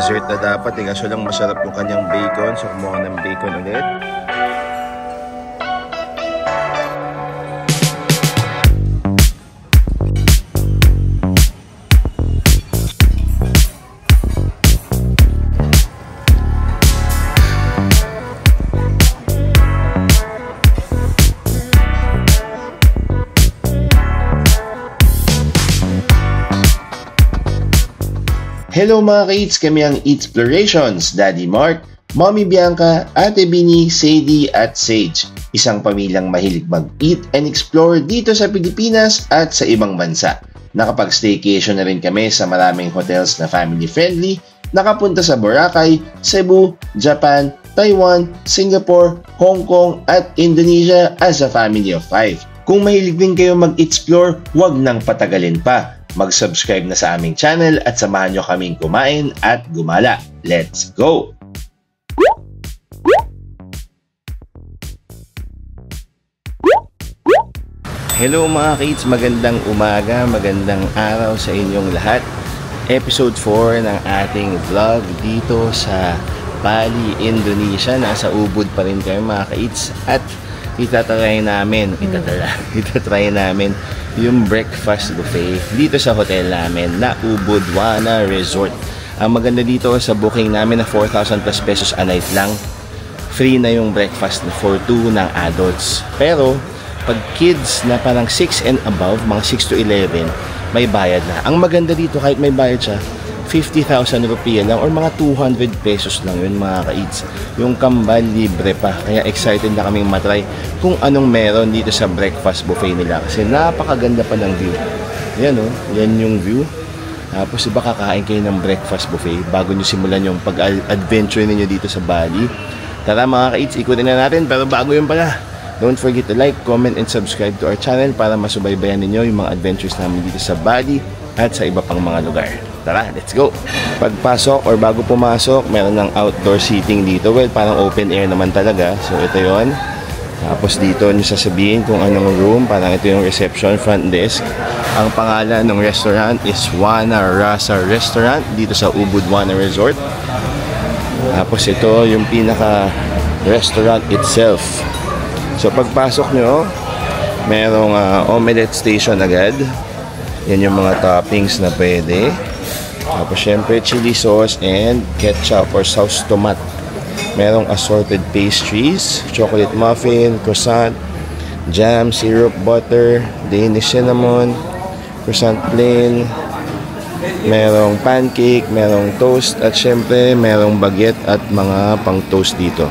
dessert na dapat eh. Kaso lang masarap yung kanyang bacon. So kumuha ng bacon ulit. Hello mga ka-eats, kami ang Eatsplorations, Daddy Mark, Mommy Bianca, Ate Bini, Sadie at Sage. Isang pamilyang mahilig mag-eat and explore dito sa Pilipinas at sa ibang bansa. Nakapag-staycation na rin kami sa maraming hotels na family-friendly, nakapunta sa Boracay, Cebu, Japan, Taiwan, Singapore, Hong Kong at Indonesia as a family of 5. Kung mahilig din kayo mag-explore, huwag nang patagalin pa. Mag-subscribe na sa aming channel at samahan nyo kaming kumain at gumala. Let's go! Hello mga kids, magandang umaga, magandang araw sa inyong lahat. Episode 4 ng ating vlog dito sa Bali, Indonesia. Nasa Ubud pa rin kayo mga kids at itatry namin yung breakfast buffet dito sa hotel namin na Ubud Wana Resort. Ang maganda dito sa booking namin na 4,000 plus pesos a night lang, free na yung breakfast for 2 ng adults. Pero pag kids na parang 6 and above, mga 6 to 11, may bayad na. Ang maganda dito, kahit may bayad siya, 50,000 rupiah lang or mga 200 pesos lang yun mga ka-eats. Yung kambal libre pa. Kaya excited na kaming matry kung anong meron dito sa breakfast buffet nila. Kasi napakaganda pa ng view. Yan o, yan yung view. Tapos iba kakain kayo ng breakfast buffet bago nyo simulan yung pag-adventure ninyo dito sa Bali. Tara mga ka-eats, ikutin na natin. Pero bago yun pala, don't forget to like, comment, and subscribe to our channel para masubaybayan ninyo yung mga adventures namin dito sa Bali at sa iba pang mga lugar. Tara, let's go! Pagpasok or bago pumasok, meron ng outdoor seating dito. Well, parang open air naman talaga. So, ito yon. Tapos dito nyo sasabihin kung anong room. Parang ito yung reception, front desk. Ang pangalan ng restaurant is Wana Rasa Restaurant dito sa Ubud Wana Resort. Tapos ito yung pinaka-restaurant itself. So, pagpasok nyo, merong omelette station agad. Yan yung mga toppings na pwede. Tapos syempre chili sauce and ketchup or sauce tomat. Merong assorted pastries, chocolate muffin, croissant, jam, syrup, butter, Danish cinnamon, croissant plain. Merong pancake, merong toast at syempre merong baguette at mga pang toast dito.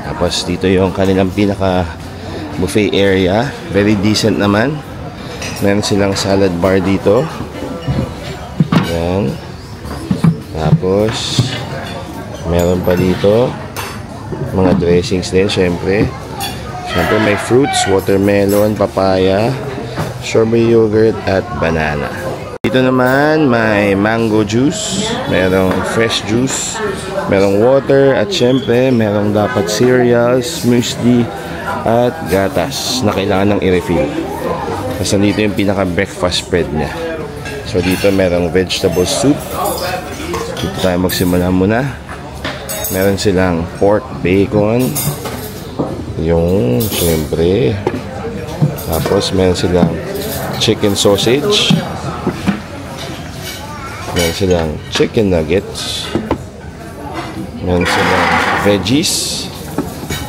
Tapos dito yung kanilang pinaka buffet area. Very decent naman. Meron silang salad bar dito. Yan. Tapos meron pa dito mga dressings din syempre. Syempre may fruits, watermelon, papaya, strawberry yogurt at banana. Dito naman may mango juice, merong fresh juice, merong water at syempre merong dapat cereals, muesli at gatas na kailangan ng i-refill. Tapos nandito yung pinaka-breakfast spread niya. So dito merong vegetable soup. Dito tayo magsimula muna. Meron silang pork bacon. Yung syempre. Tapos meron silang chicken sausage. Meron silang chicken nuggets. Meron silang veggies.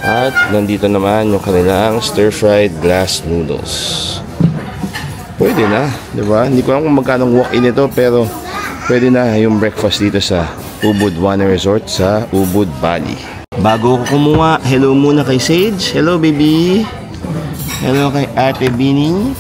At nandito naman yung kanilang stir-fried glass noodles. Pwede na, di ba? Hindi ko alam kung magkano walk-in ito, pero pwede na yung breakfast dito sa Ubud Wana Resort sa Ubud, Bali. Bago ko kumuha, hello muna kay Sage. Hello, baby. Hello kay Ate Bini.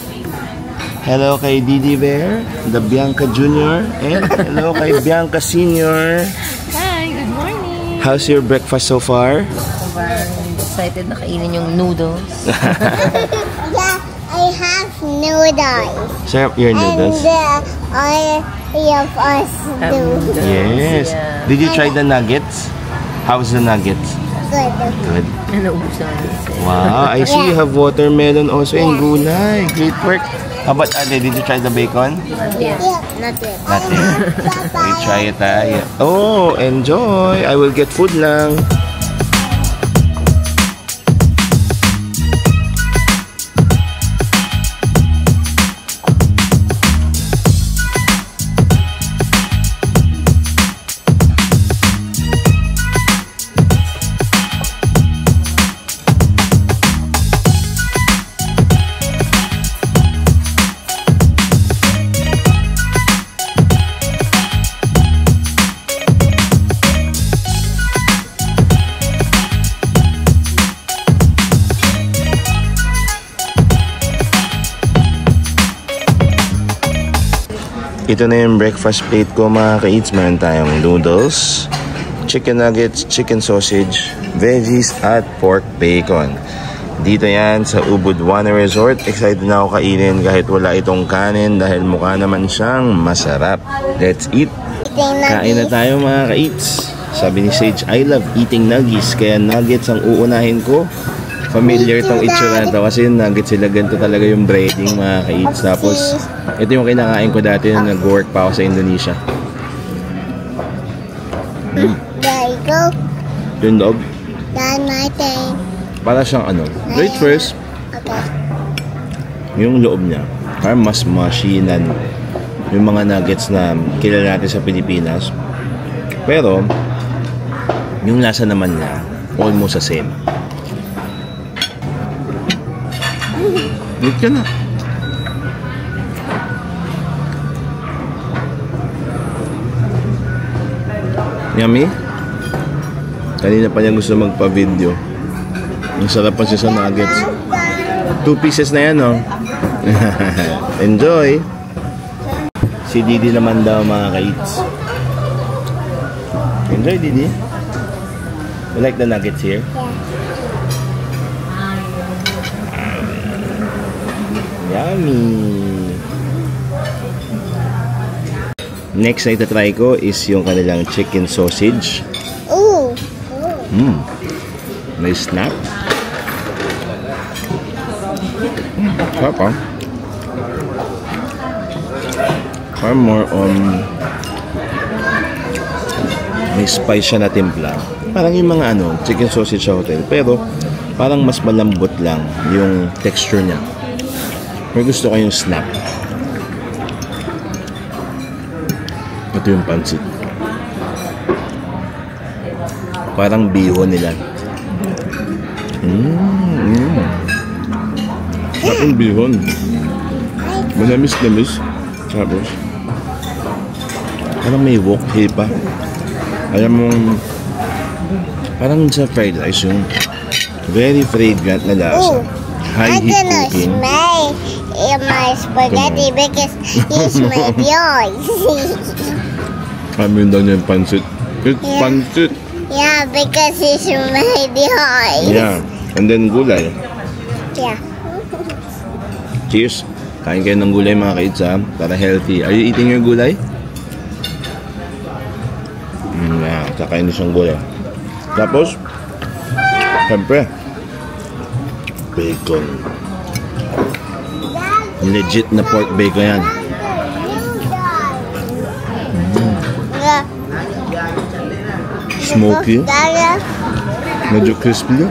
Hello kay Didi Bear, the Bianca Jr. And hello kay Bianca Senior. Hi, good morning. How's your breakfast so far? So far, excited na kainin yung noodles. Yeah, I have noodles. Sarap your noodles? And all of us do. Yes. Yeah. Did you try the nuggets? How's the nuggets? Good. Good. Naubusan. Wow, I see you have watermelon also and gulay. Great work. How about Ade? Did you try the bacon? Yes. Not yet. Not yet. We try it tayo. Oh, enjoy! I will get food lang. Ito na yung breakfast plate ko mga ka-eats. Meron tayong noodles, chicken nuggets, chicken sausage, veggies, at pork bacon. Dito yan sa Ubud Wana Resort. Excited na ako kainin kahit wala itong kanin dahil mukha naman siyang masarap. Let's eat! Kain na tayo mga ka-eats. Sabi ni Sage, I love eating nuggets. Kaya nuggets ang uunahin ko. Familiar itong itsura na ito kasi yung nuggets sila, ganito talaga yung breading mga ka-eats. Tapos ito yung kinakain ko dati nung nag-work pa ako sa Indonesia. There you go. Yung loob, That's my thing. para siyang ano, wait first, Okay. yung loob niya parang mas mushy than yung mga nuggets na kilala natin sa Pilipinas. Pero yung lasa naman niya almost the same. Eat ka na. Yummy? Kanina pa niya gusto magpa-video. Ang sarap pa siya sa nuggets. 2 pieces na yan, oh. Enjoy! Si Didi naman daw mga ka-eats. Enjoy, Didi. You like the nuggets here? Yummy! Next na itatry ko is yung kanilang chicken sausage. Ooh. May snap. Sarap, ah. Parang more on may spice siya na timpla. Parang yung mga ano, chicken sausage sa hotel. Pero parang mas malambot lang yung texture niya. May gusto ko yung snap. Ito yung pansit. Parang bihon nila. Sarap yung bihon. Manamis-namis. Tapos parang may wok pa. Alam mo, parang sa fried rice yung very fragrant na lasa. High I heat cannot cooking. smell in my spaghetti because you smelled yours. Kami yun daw niya yung pansit. It's Yeah. pansit. Yeah, because you smelled yours. Yeah. And then gulay. Yeah. Cheers. Kain kayo ng gulay mga ka-eats, ha? Para healthy. Are you eating your gulay? Yeah, kakain din siyang gulay. Tapos, siyempre, bacon. Legit na pork bacon yan. Yeah. Smoky. Dada, Medyo crispy.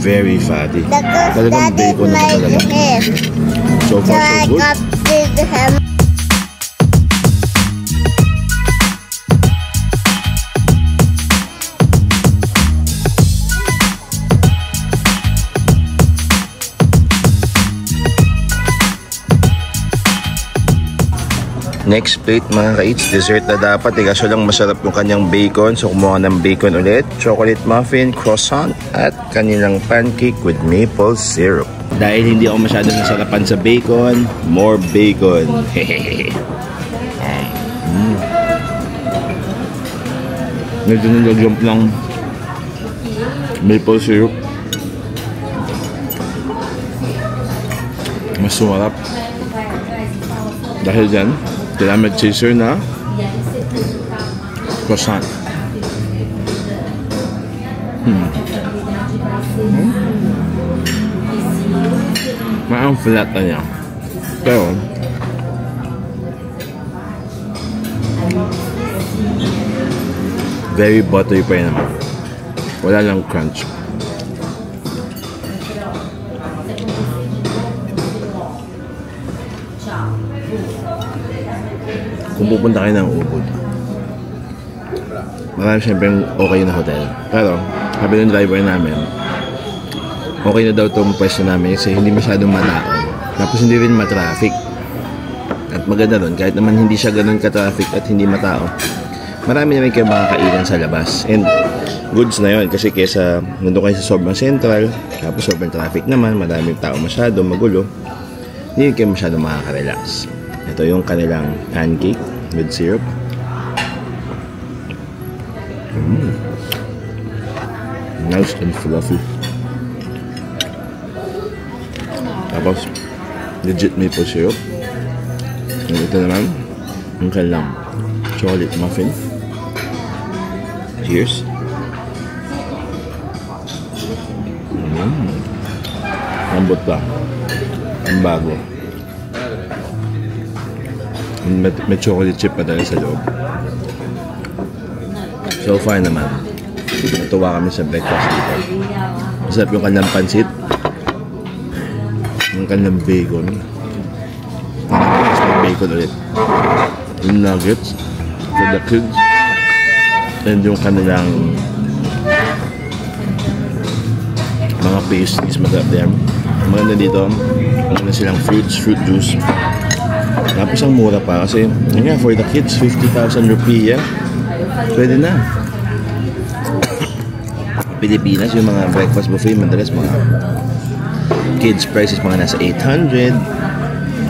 Very fatty. Talagang that is bacon na my talaga. hip. So So far, I so good. got him. Next plate mga ka-eats, dessert na dapat. Kaso lang masarap yung kanyang bacon. So kumuha ng bacon ulit, chocolate muffin, croissant, at kanilang pancake with maple syrup. Dahil hindi ako masyadong nasarapan sa bacon, more bacon. Medyo nilagyan lang maple syrup. Mas sumarap. Dahil dyan, kailangan mag-chaser na croissant. Ang flat na niya. Pero, very buttery pa yun naman. Wala lang crunch. Kung pupunta kayo ng Ubud, marami siyempre okay na hotel. Pero, sabi ng driver namin, okay na daw itong pwesto namin kasi hindi masyadong matao. Tapos hindi rin matraffic. At maganda doon, kahit naman hindi siya ganun ka-traffic at hindi matao, marami na rin kayo makakainan sa labas. And goods na yun kasi kesa nandun kayo sa sobrang central, tapos sobrang traffic naman, maraming tao masyado, magulo, hindi kayo masyado makaka-relax. Ito yung kanilang pancake with syrup. Nice and fluffy. Tapos legit maple syrup. And ito naman yung kanilang chocolate muffin. Cheers. Lambot pa. Ang bago. May chocolate chip pa talaga sa loob. So far naman, natuwa kami sa breakfast dito. Masarap yung kanilang pansit, yung kanilang bacon. May bacon ulit. Yung nuggets for the kids. And yung kanilang mga pastries, masarap din. Maganda dito, maganda silang fruit juice. Tapos ang mura pa kasi yun nga, for the kids 50,000 rupiah pwede na. Pilipinas yung mga breakfast buffet madalas mga kids prices mga nasa 800,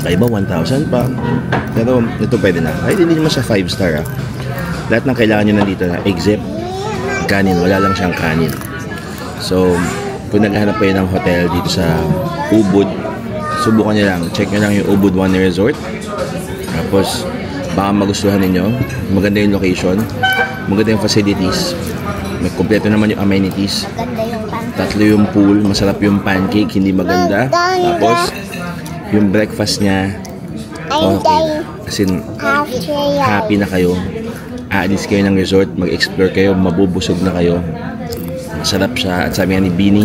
kakaiba 1,000 pa, pero ito pwede na kahit hindi naman sa 5-star lahat ng kailangan nyo nandito na except kanin, wala lang siyang kanin. So kung naghahanap kayo ng hotel dito sa Ubud, subukan nyo lang, check nyo lang yung Ubud One Resort. Tapos baka magustuhan ninyo, maganda yung location, maganda yung facilities, may kompleto naman yung amenities, tatlo yung pool, masarap yung pancake, hindi maganda, tapos yung breakfast niya okay, as in happy na kayo, aalis kayo ng resort, mag-explore kayo, mabubusog na kayo, masarap siya. At sabi nga ni Bini,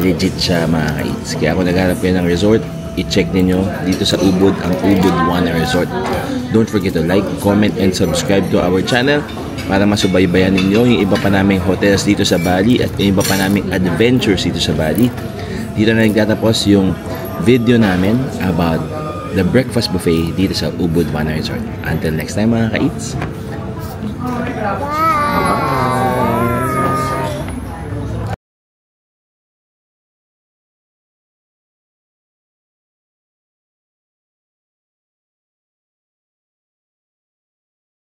legit siya mga ka-eats. Kaya kung naghanap kayo ng resort, i-check ninyo dito sa Ubud, ang Ubud One Resort. Don't forget to like, comment, and subscribe to our channel para masubaybayan ninyo yung iba pa naming hotels dito sa Bali at yung iba pa naming adventures dito sa Bali. Dito na nagtatapos yung video namin about the breakfast buffet dito sa Ubud One Resort. Until next time mga ka-eats. Bye!